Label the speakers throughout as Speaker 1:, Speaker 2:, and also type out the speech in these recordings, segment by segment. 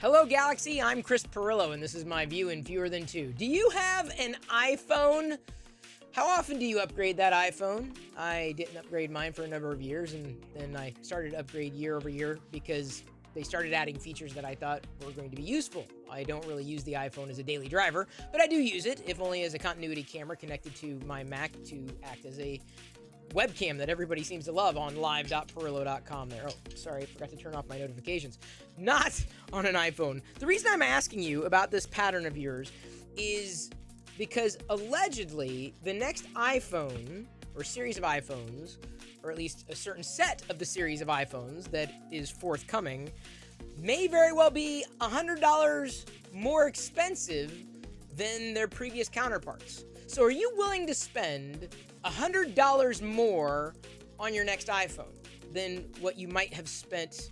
Speaker 1: Hello, Galaxy. I'm Chris Pirillo, and this is my view in fewer than two. Do you have an iPhone? How often do you upgrade that iPhone? I didn't upgrade mine for a number of years, and then I started to upgrade year over year because they started adding features that I thought were going to be useful. I don't really use the iPhone as a daily driver, but I do use it, if only as a continuity camera connected to my Mac to act as a webcam that everybody seems to love on live.pirillo.com there. Oh, sorry, I forgot to turn off my notifications. Not on an iPhone. The reason I'm asking you about this pattern of yours is because allegedly the next iPhone or series of iPhones, or at least a certain set of the series of iPhones that is forthcoming, may very well be $100 more expensive than their previous counterparts. So are you willing to spend $100 more on your next iPhone than what you might have spent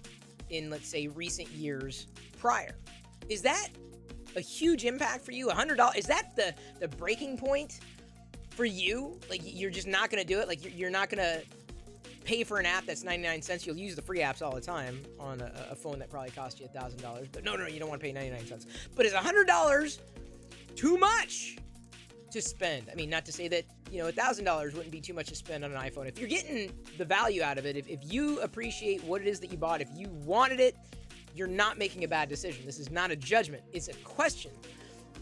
Speaker 1: in, let's say, recent years prior? Is that a huge impact for you? $100? Is that the breaking point for you? Like, you're just not going to do it? Like, you're not going to pay for an app that's 99 cents. You'll use the free apps all the time on a phone that probably cost you $1,000. But no, you don't want to pay 99 cents. But is $100 too much to spend? I mean, not to say that, $1,000 wouldn't be too much to spend on an iPhone. If you're getting the value out of it, if you appreciate what it is that you bought, if you wanted it, you're not making a bad decision. This is not a judgment. It's a question.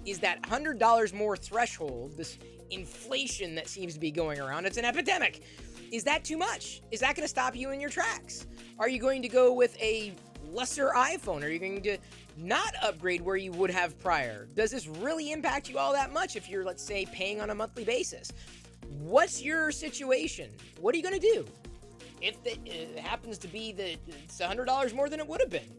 Speaker 1: Is that $100 more threshold, this inflation that seems to be going around, it's an epidemic, is that too much? Is that going to stop you in your tracks? Are you going to go with a lesser iPhone? Are you going to not upgrade where you would have prior? Does this really impact you all that much if you're, let's say, paying on a monthly basis? What's your situation? What are you going to do if it happens to be that it's $100 more than it would have been?